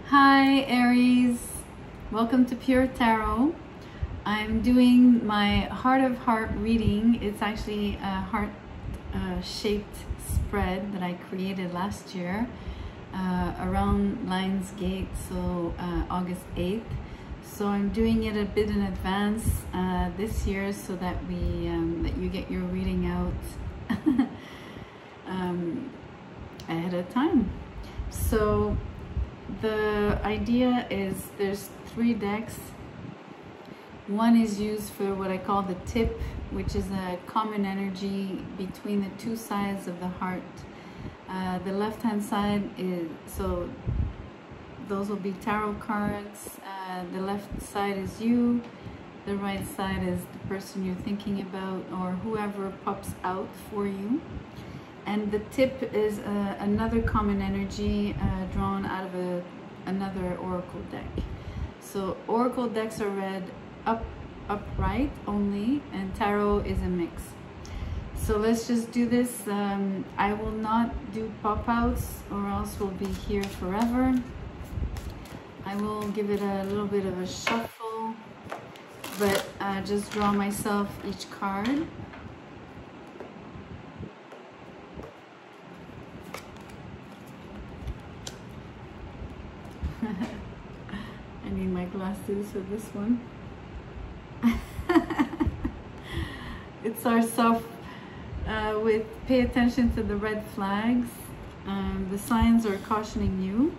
Hi Aries, welcome to Pure Tarot. I'm doing my Heart of Heart reading. It's actually a heart shaped spread that I created last year around Lionsgate, so August 8th. So I'm doing it a bit in advance this year so that that you get your reading out ahead of time. So the idea is there's 3 decks. One is used for what I call the tip, which is a common energy between the 2 sides of the heart. The left hand side is, so those will be tarot cards. The left side is you, the right side is the person you're thinking about or whoever pops out for you. And the tip is another common energy drawn out of another oracle deck. So oracle decks are read upright only, and tarot is a mix. So let's just do this. I will not do pop-outs or else we'll be here forever. I will give it a little bit of a shuffle, but just draw myself each card. I need my glasses for this one. It starts off with pay attention to the red flags. The signs are cautioning you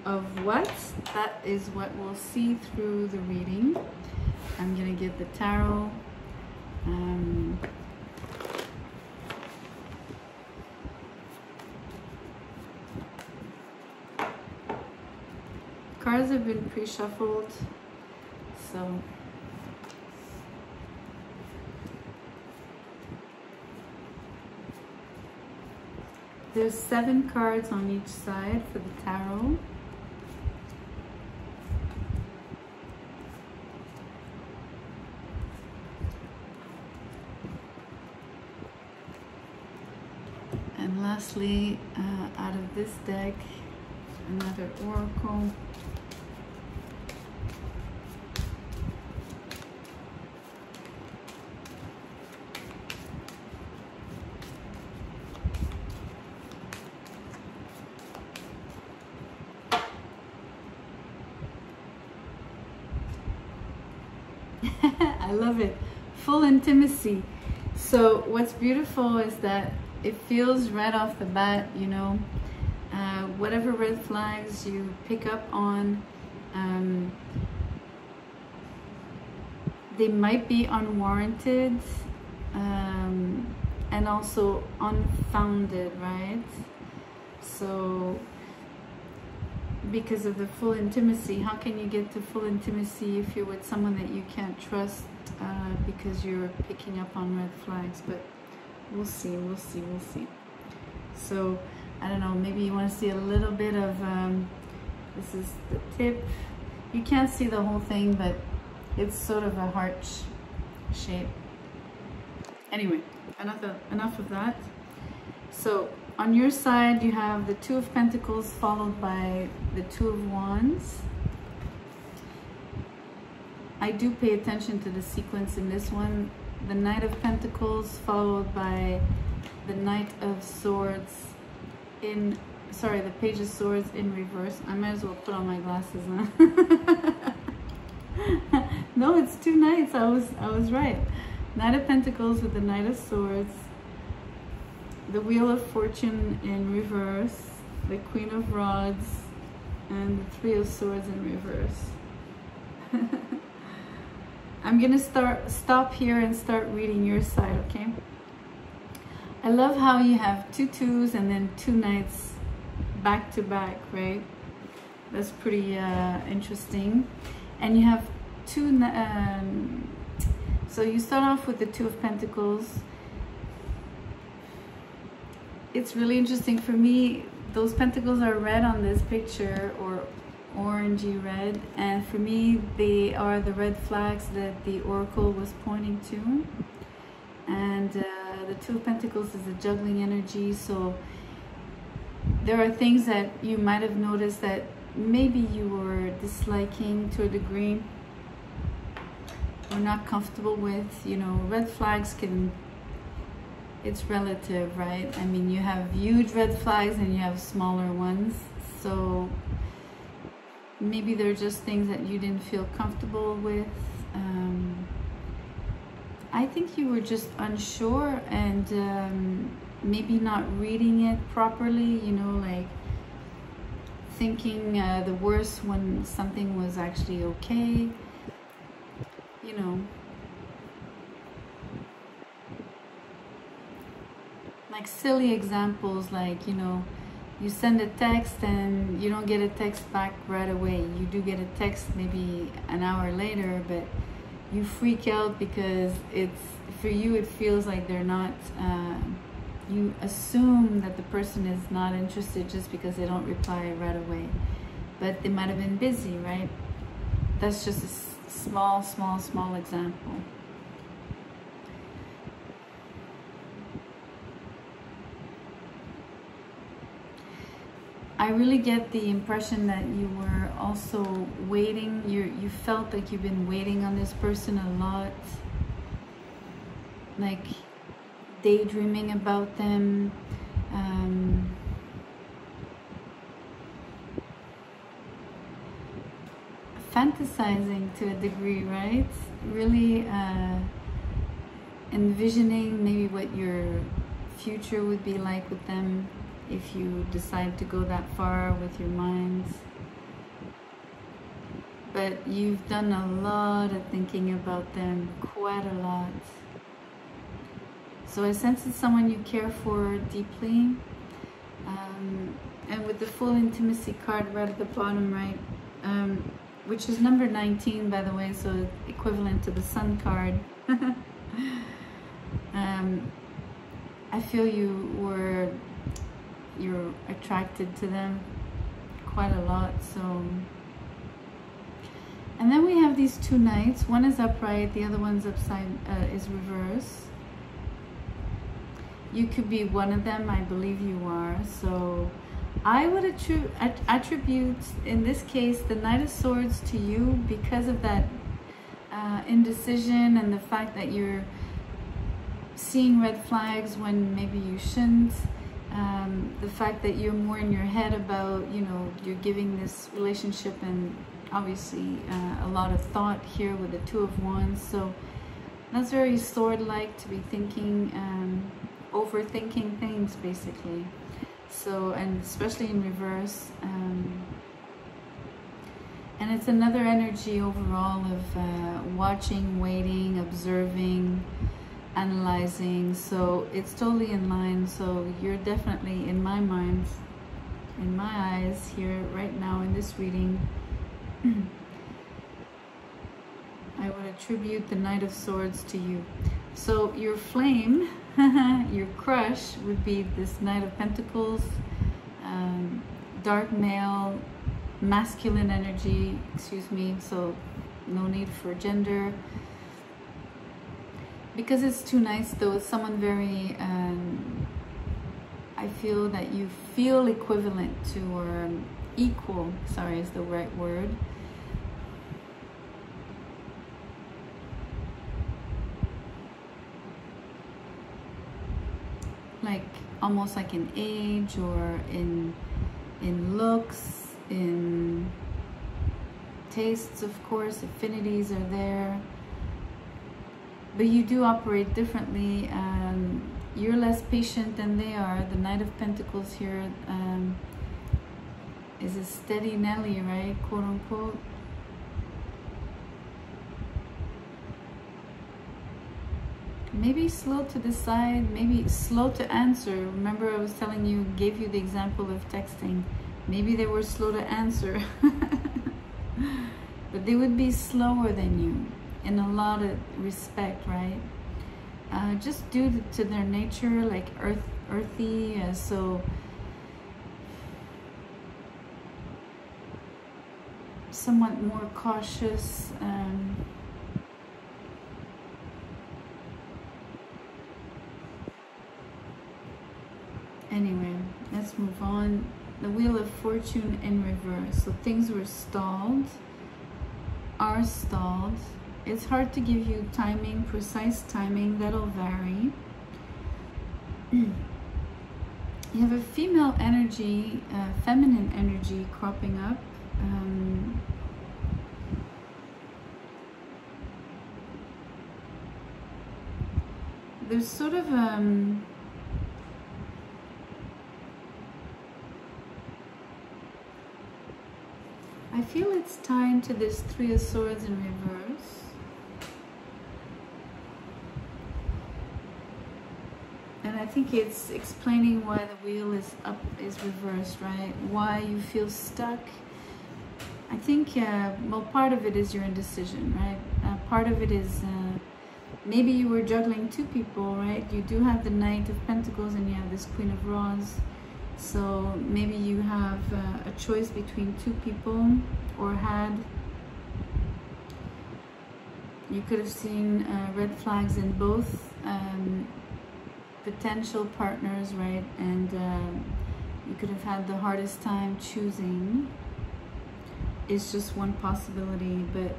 of what? That is what we'll see through the reading. I'm gonna get the tarot. Cards have been pre-shuffled, so there's 7 cards on each side for the tarot. And lastly, out of this deck, another oracle. I love it. Full intimacy. So what's beautiful is that it feels right off the bat, you know, whatever red flags you pick up on, they might be unwarranted and also unfounded, right? So because of the full intimacy, how can you get to full intimacy if you're with someone that you can't trust because you're picking up on red flags? But we'll see, we'll see, we'll see. So I don't know, maybe you want to see a little bit of this is the tip. You can't see the whole thing, but it's sort of a heart shape. Anyway, enough of that. So on your side, you have the 2 of Pentacles followed by the 2 of Wands. I do pay attention to the sequence in this one. The Knight of Pentacles followed by the Knight of Swords in, sorry, the Page of Swords in reverse. I might as well put on my glasses now. No, it's 2 knights. I was right. Knight of Pentacles with the Knight of Swords. The Wheel of Fortune in reverse, the Queen of Rods, and the 3 of Swords in reverse. I'm gonna stop here and start reading your side, okay? I love how you have 2 2s and then 2 knights back to back, right? That's pretty interesting. And you have 2, so you start off with the 2 of Pentacles. It's really interesting for me. Those pentacles are red on this picture, or orangey red, and for me they are the red flags that the oracle was pointing to. And the 2 of Pentacles is a juggling energy, so there are things that you might have noticed that maybe you were disliking to a degree or not comfortable with. You know, red flags can, it's relative, right? I mean, you have huge red flags and you have smaller ones. So maybe they're just things that you didn't feel comfortable with. I think you were just unsure and maybe not reading it properly, you know, like thinking the worst when something was actually okay, you know. Like silly examples, like, you know, you send a text and you don't get a text back right away. You do get a text maybe an hour later, but you freak out because it's, for you it feels like they're not, you assume that the person is not interested just because they don't reply right away. But they might have been busy, right? That's just a small example. I really get the impression that you were also waiting. You felt like you've been waiting on this person a lot, like daydreaming about them, fantasizing to a degree, right? Really envisioning maybe what your future would be like with them, if you decide to go that far with your minds. But you've done a lot of thinking about them, quite a lot. So I sense it's someone you care for deeply. And with the full intimacy card right at the bottom right, which is number 19, by the way, so equivalent to the Sun card. I feel you're attracted to them quite a lot. So, and then we have these two knights. One is upright, the other one's upside, is reverse. You could be one of them. I believe you are. So I would attribute in this case the Knight of Swords to you because of that indecision and the fact that you're seeing red flags when maybe you shouldn't. The fact that you're more in your head about, you know, you're giving this relationship and obviously a lot of thought here with the Two of Wands. So that's very sword-like, to be thinking, overthinking things basically. So, and especially in reverse. And it's another energy overall of watching, waiting, observing, analyzing. So it's totally in line. So you're definitely, in my mind, in my eyes here right now in this reading, I would attribute the Knight of Swords to you. So your flame, your crush would be this Knight of Pentacles, dark male, masculine energy, excuse me, so no need for gender. Because it's two knights though, it's someone very, I feel that you feel equivalent to, or equal, sorry is the right word. Like almost like in age or in looks, in tastes, of course, affinities are there. But you do operate differently. You're less patient than they are. The Knight of Pentacles here is a steady Nelly, right? Quote unquote. Maybe slow to decide, maybe slow to answer. Remember I was telling you, gave you the example of texting. Maybe they were slow to answer. But they would be slower than you in a lot of respect, right? Just due to their nature, like earthy, so somewhat more cautious. Anyway, let's move on. the Wheel of Fortune in reverse. So things were stalled, are stalled. It's hard to give you timing, precise timing, that'll vary. You have a female energy, feminine energy cropping up. There's sort of I feel it's tied to this Three of Swords in reverse. And I think it's explaining why the wheel is reversed, right? Why you feel stuck. I think, well, part of it is your indecision, right? Part of it is maybe you were juggling two people, right? You do have the Knight of Pentacles and you have this Queen of Rods. So maybe you have a choice between two people, or had. You could have seen red flags in both potential partners, right? And you could have had the hardest time choosing. It's just one possibility, but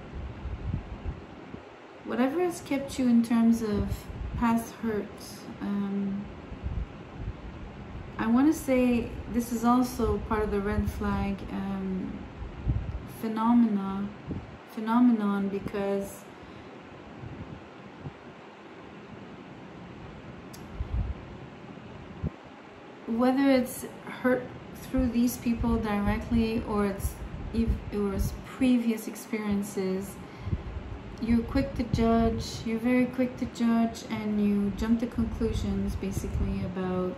whatever has kept you in terms of past hurts, I want to say this is also part of the red flag phenomenon, because whether it's hurt through these people directly, or it was previous experiences, you're quick to judge, you're very quick to judge, and you jump to conclusions basically about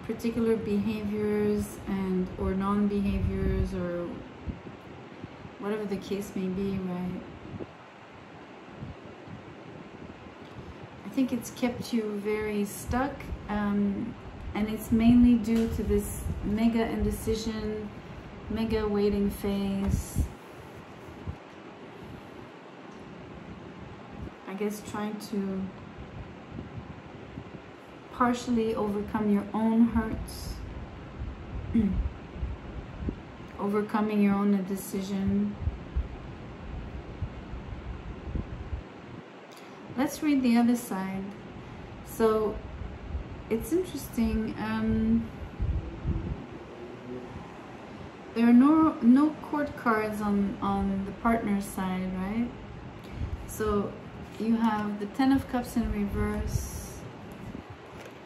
particular behaviors and or non-behaviors, or whatever the case may be, right? I think it's kept you very stuck, and it's mainly due to this mega indecision, mega waiting phase. I guess trying to partially overcome your own hurts, overcoming your own indecision. Let's read the other side. So it's interesting. There are no court cards on the partner's side, right? So you have the Ten of Cups in reverse,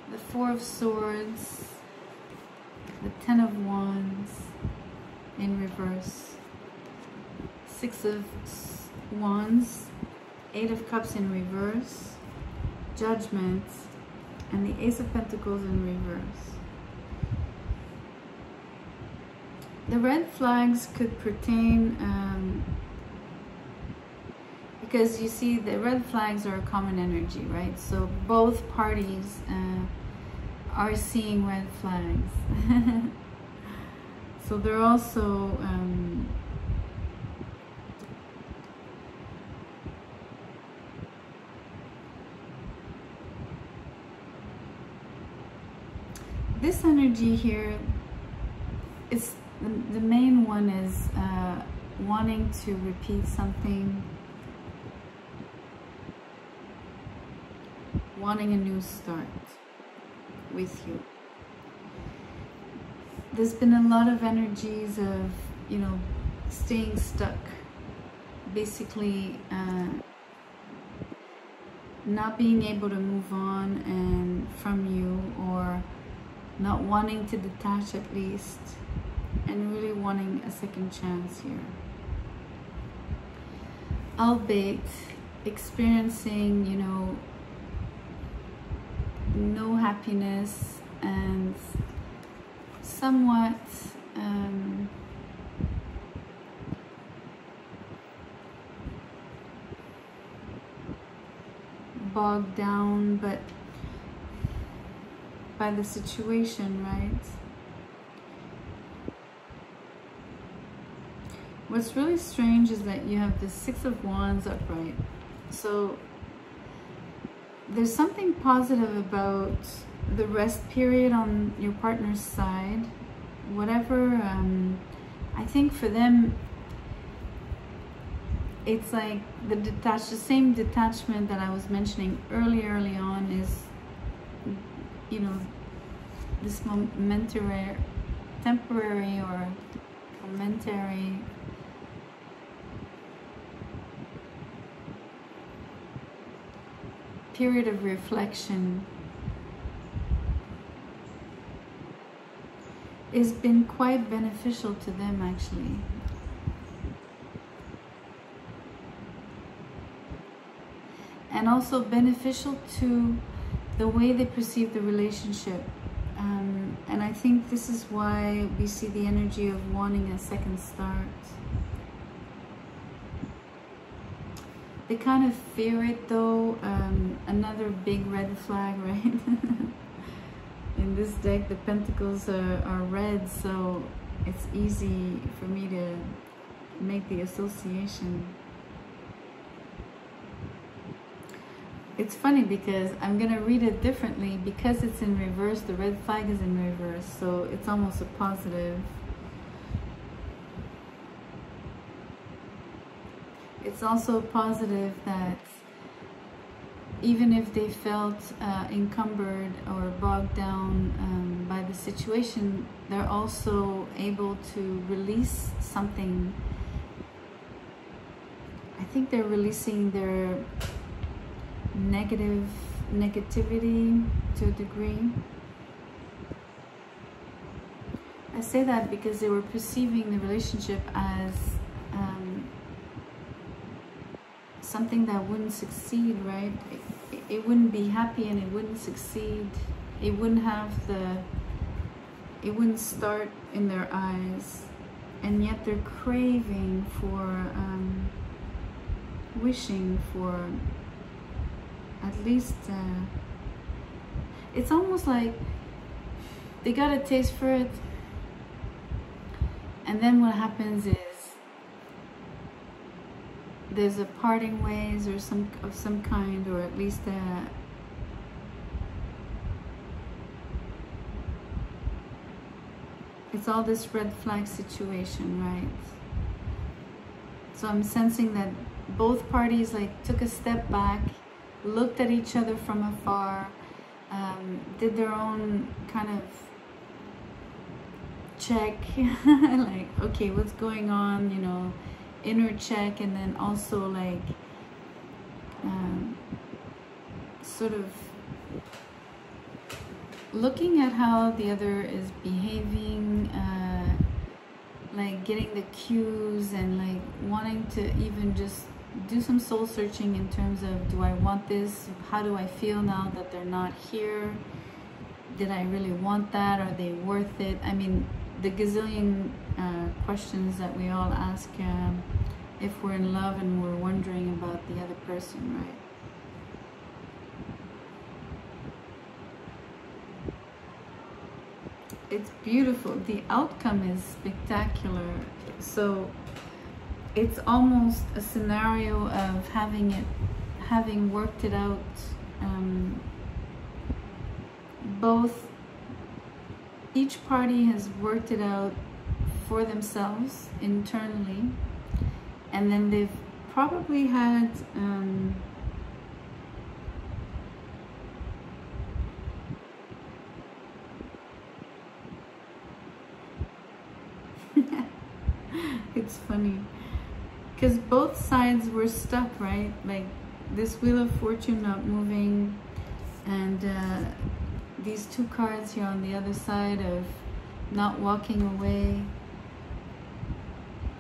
the Four of Swords, the Ten of Wands in reverse, Six of Wands, Eight of Cups in reverse, Judgment, and the Ace of Pentacles in reverse. The red flags could pertain, because you see the red flags are a common energy, right? So both parties are seeing red flags. So they're also this energy here is the main one is wanting to repeat something, wanting a new start with you. There's been a lot of energies of, you know, staying stuck, basically not being able to move on and from you, or not wanting to detach at least, and really wanting a second chance here. Albeit experiencing, you know, no happiness and somewhat bogged down but by the situation, right? What's really strange is that you have the Six of Wands upright. So there's something positive about the rest period on your partner's side. whatever. I think for them, it's like the same detachment that I was mentioning early on is, you know, this temporary or momentary period of reflection has been quite beneficial to them, actually. And also beneficial to the way they perceive the relationship. And I think this is why we see the energy of wanting a second start. They kind of fear it though. Another big red flag, right? In this deck, the pentacles are red, so it's easy for me to make the association. It's funny because I'm going to read it differently because it's in reverse. The red flag is in reverse, so it's almost a positive. It's also positive that even if they felt encumbered or bogged down by the situation, they're also able to release something. I think they're releasing their negativity to a degree. I say that because they were perceiving the relationship as something that wouldn't succeed, right? It wouldn't be happy and it wouldn't succeed. It wouldn't have it wouldn't start in their eyes. And yet they're craving for, wishing for at least, it's almost like they got a taste for it. And then what happens is there's a parting ways or of some kind, or at least it's all this red flag situation, right? So I'm sensing that both parties like took a step back, looked at each other from afar, did their own kind of check, like, okay, what's going on, you know, inner check, and then also like sort of looking at how the other is behaving, like getting the cues and like wanting to even just do some soul searching in terms of, do I want this? How do I feel now that they're not here? Did I really want that? Are they worth it? I mean, the gazillion questions that we all ask if we're in love and we're wondering about the other person, right? It's beautiful. The outcome is spectacular. So it's almost a scenario of having worked it out. Each party has worked it out for themselves internally, and then they've probably had it's funny because both sides were stuck, right? Like this Wheel of Fortune not moving, and these two cards here on the other side of not walking away,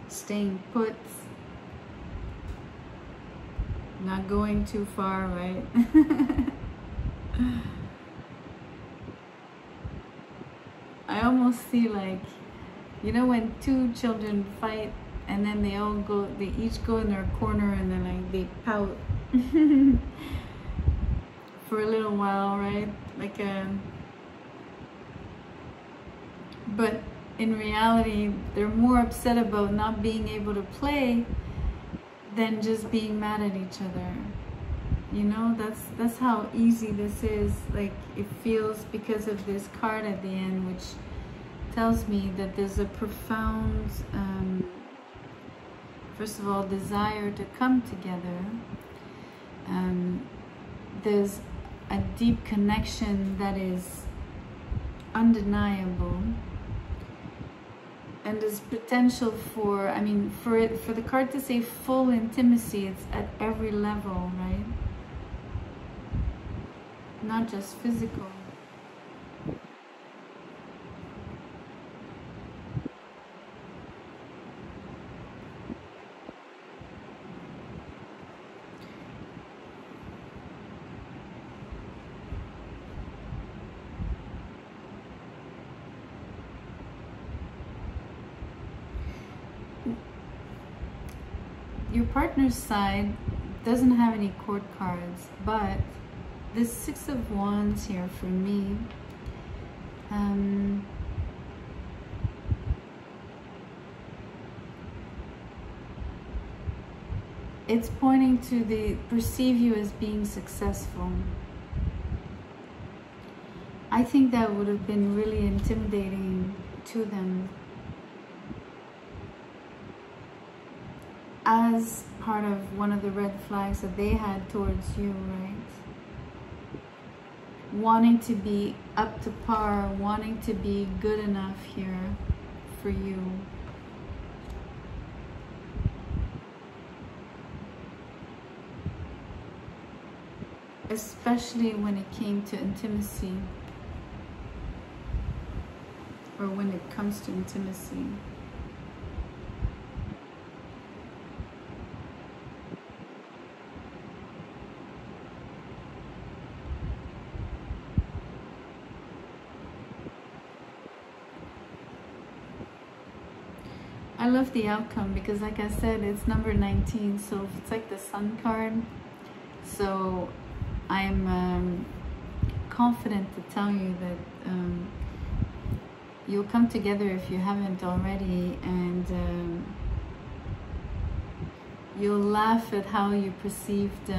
staying put, not going too far, right? I almost see like, you know, when two children fight and then they each go in their corner and then like they pout for a little while, right? Like but in reality, they're more upset about not being able to play than just being mad at each other. You know, that's how easy this is. Like it feels because of this card at the end, which tells me that there's a profound, first of all, desire to come together. There's a deep connection that is undeniable, and there's potential for, I mean, for the card to say full intimacy, it's at every level, right? Not just physical. Your partner's side doesn't have any court cards, but this Six of Wands here for me, it's pointing to the perceive you as being successful. I think that would have been really intimidating to them as part of one of the red flags that they had towards you, right? Wanting to be up to par, wanting to be good enough here for you. Especially when it came to intimacy, or when it comes to intimacy. I love the outcome because, like I said, it's number 19, so it's like the Sun card. So I'm confident to tell you that you'll come together if you haven't already, and you'll laugh at how you perceived,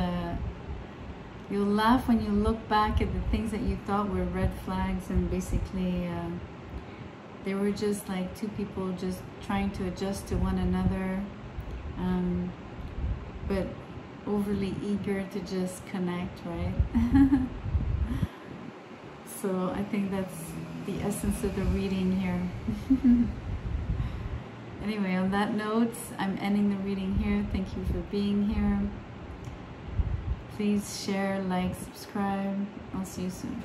you'll laugh when you look back at the things that you thought were red flags, and basically they were just like two people just trying to adjust to one another, but overly eager to just connect, right? So I think that's the essence of the reading here. Anyway, on that note, I'm ending the reading here. Thank you for being here. Please share, like, subscribe. I'll see you soon.